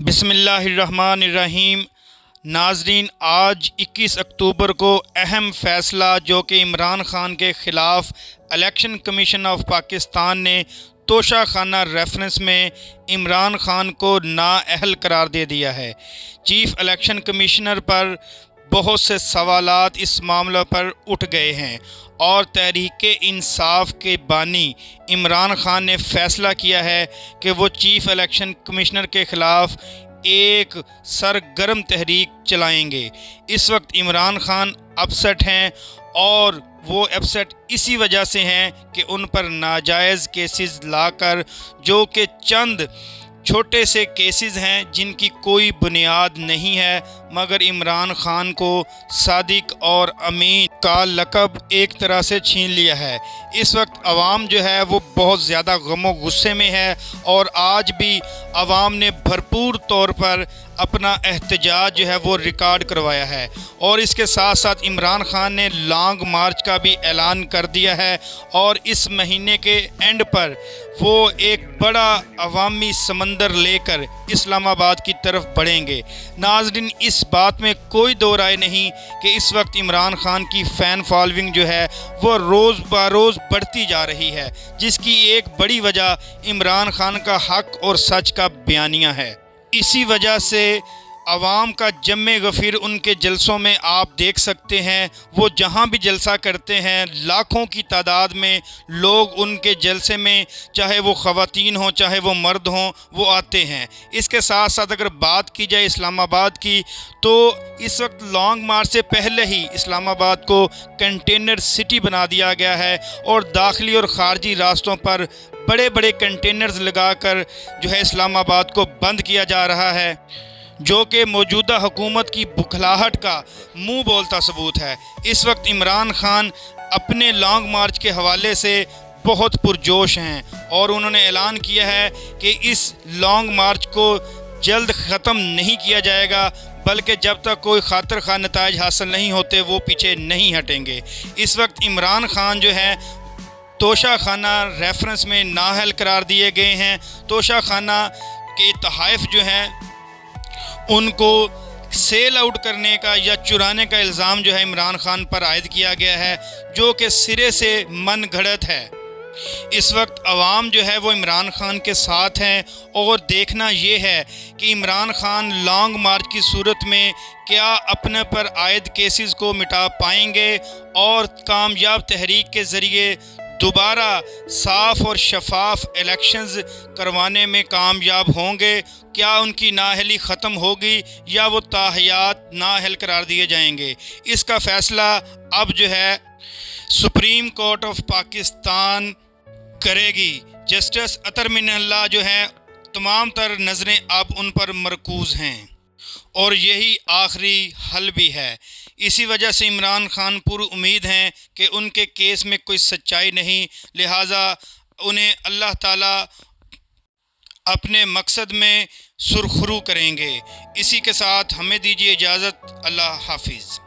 बिस्मिल्लाहिर्रहमानिर्रहीम। नाजरीन, आज 21 अक्टूबर को अहम फ़ैसला जो कि इमरान ख़ान के ख़िलाफ़ इलेक्शन कमीशन ऑफ पाकिस्तान ने तोशाखाना रेफरेंस में इमरान ख़ान को नाअहल करार दे दिया है। चीफ़ इलेक्शन कमिश्नर पर बहुत से सवालात इस मामले पर उठ गए हैं और तहरीक इंसाफ के बानी इमरान ख़ान ने फ़ैसला किया है कि वो चीफ़ इलेक्शन कमिश्नर के ख़िलाफ़ एक सरगर्म तहरीक चलाएंगे। इस वक्त इमरान ख़ान अपसेट हैं और वो अपसेट इसी वजह से हैं कि उन पर नाजायज़ केसेस लाकर, जो कि चंद छोटे से केसेस हैं जिनकी कोई बुनियाद नहीं है, मगर इमरान ख़ान को सादिक और अमीन का लक़ब एक तरह से छीन लिया है। इस वक्त आवाम जो है वो बहुत ज़्यादा गमो गुस्से में है और आज भी आवाम ने भरपूर तौर पर अपना एहतजाज जो है वो रिकॉर्ड करवाया है और इसके साथ साथ इमरान ख़ान ने लॉन्ग मार्च का भी ऐलान कर दिया है और इस महीने के एंड पर वो एक बड़ा अवामी समंदर लेकर इस्लामाबाद की तरफ बढ़ेंगे। नाज़रीन, इस बात में कोई दो राय नहीं कि इस वक्त इमरान ख़ान की फ़ैन फॉलोइंग जो है वो रोज़ बरोज़ बढ़ती जा रही है, जिसकी एक बड़ी वजह इमरान ख़ान का हक़ और सच का बयानिया है। इसी वजह से आवाम का जम्मे गफ़ीर उनके जलसों में आप देख सकते हैं। वो जहाँ भी जलसा करते हैं लाखों की तादाद में लोग उनके जलसे में, चाहे वो ख़वातीन हों चाहे वो मर्द हों, वो आते हैं। इसके साथ साथ अगर बात की जाए इस्लामाबाद की, तो इस वक्त लॉन्ग मार्च से पहले ही इस्लामाबाद को कंटेनर सिटी बना दिया गया है और दाखिली और ख़ारजी रास्तों पर बड़े बड़े कंटेनर्स लगाकर जो है इस्लामाबाद को बंद किया जा रहा है, जो कि मौजूदा हुकूमत की बुखलाहट का मुंह बोलता सबूत है। इस वक्त इमरान ख़ान अपने लॉन्ग मार्च के हवाले से बहुत पुरजोश हैं और उन्होंने ऐलान किया है कि इस लॉन्ग मार्च को जल्द ख़त्म नहीं किया जाएगा, बल्कि जब तक कोई खातिर खा नताइज हासिल नहीं होते वो पीछे नहीं हटेंगे। इस वक्त इमरान ख़ान जो है तोशाखाना रेफरेंस में नाअहल करार दिए गए हैं। तोशाखाना के तहाइफ जो हैं उनको सेल आउट करने का या चुराने का इल्ज़ाम जो है इमरान ख़ान पर आयद किया गया है, जो कि सिरे से मन घड़त है। इस वक्त आवाम जो है वो इमरान ख़ान के साथ हैं और देखना ये है कि इमरान ख़ान लॉन्ग मार्च की सूरत में क्या अपने पर आयद केसेस को मिटा पाएंगे और कामयाब तहरीक के ज़रिए दोबारा साफ़ और शफाफ इलेक्शंस करवाने में कामयाब होंगे। क्या उनकी नाअहली ख़त्म होगी या वो ताहयात नाअहल करार दिए जाएंगे, इसका फ़ैसला अब जो है सुप्रीम कोर्ट ऑफ पाकिस्तान करेगी। जस्टिस अतर मिनल्ला जो है तमाम तर नज़रें अब उन पर मरकूज़ हैं और यही आखिरी हल भी है। इसी वजह से इमरान ख़ान पूरी उम्मीद हैं कि उनके केस में कोई सच्चाई नहीं, लिहाजा उन्हें अल्लाह ताला अपने मकसद में सुरखरू करेंगे। इसी के साथ हमें दीजिए इजाज़त। अल्लाह हाफिज़।